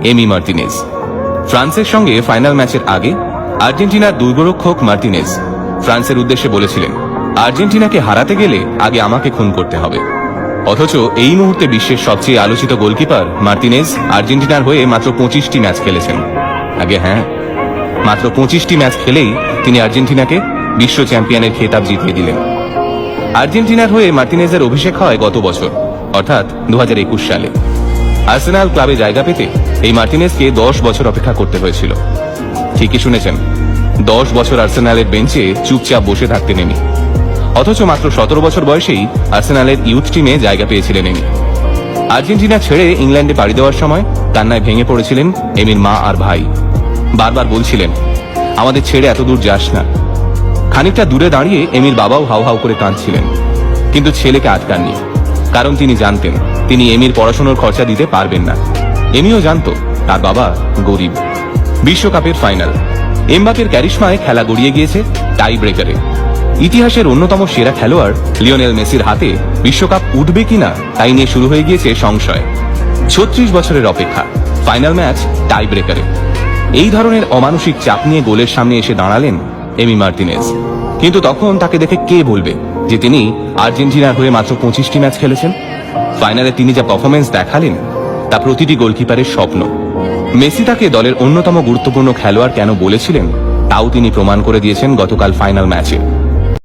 Emi Martinez. ফ্রান্সের সঙ্গে final ম্যাচের আগে আর্জেন্টিনার দুর্গরক্ষক মার্টিনেজ ফ্রান্সের উদ্দেশ্যে বলেছিলেন, আর্জেন্টিনাকে হারাতে গেলে আগে আমাকে খুন করতে হবে। অথচ এই মুহূর্তে বিশ্বের সবচেয়ে আলোচিত গোলকিপার মার্টিনেজ আর্জেন্টিনার হয়ে মাত্র 25টি ম্যাচ খেলেছেন। আগে হ্যাঁ, মাত্র 25টি ম্যাচ খেলেই তিনি আর্জেন্টিনাকে বিশ্ব চ্যাম্পিয়নের খেতাব জিতিয়ে দিলেন। আর্জেন্টিনার হয়ে মার্টিনেজের অভিষেক হয় গত বছর, অর্থাৎ 2021 সালে। আর্সেনাল ক্লাবে জায়গা পেতে এই মার্টিনেজকে 10 বছর অপেক্ষা করতে হয়েছিল। ঠিকই শুনেছেন, 10 বছর আর্সেনালের বেঞ্চে চুপচাপ বসে থাকতেন এমি। অথচ মাত্র 17 বছর বয়সেই আর্সেনালের ইউথ টিমে জায়গা পেয়েছিলেন এমি। আর্জেন্টিনা ছেড়ে ইংল্যান্ডে পাড়ি দেওয়ার সময় কান্নায় ভেঙে পড়েছিলেন এমির মা আর ভাই। বারবার বলছিলেন, আমাদের ছেড়ে এত দূর যাস না। খানিকটা দূরে দাঁড়িয়ে এমির বাবাও হাউ হাউ করে কাঁদছিলেন, কিন্তু ছেলেকে আটকাননি, কারণ তিনি জানতেন তিনি এমির পড়াশোনার খরচা দিতে পারবেন না। এমিও জানত তার বাবা গরিব। বিশ্বকাপের ফাইনাল, এমবাপের ক্যারিশমায় খেলা গড়িয়ে গিয়েছে টাই ব্রেকারে। ইতিহাসের অন্যতম সেরা খেলোয়াড় লিওনেল মেসির হাতে বিশ্বকাপ উঠবে কিনা তাই নিয়ে শুরু হয়ে গিয়েছে সংশয়। 36 বছরের অপেক্ষা, ফাইনাল ম্যাচ টাই ব্রেকারে। এই ধরনের অমানসিক চাপ নিয়ে গোলের সামনে এসে দাঁড়ালেন এমি মার্টিনেজ। কিন্তু তখন তাকে দেখে কে বলবে যে তিনি আর্জেন্টিনার হয়ে মাত্র 25টি ম্যাচ খেলেছেন? ফাইনালে তিনি যা পারফরমেন্স দেখালেন তা প্রতিটি গোলকিপারের স্বপ্ন। মেসি তাকে দলের অন্যতম গুরুত্বপূর্ণ খেলোয়াড় কেন বলেছিলেন তাও তিনি প্রমাণ করে দিয়েছেন গতকাল ফাইনাল ম্যাচে।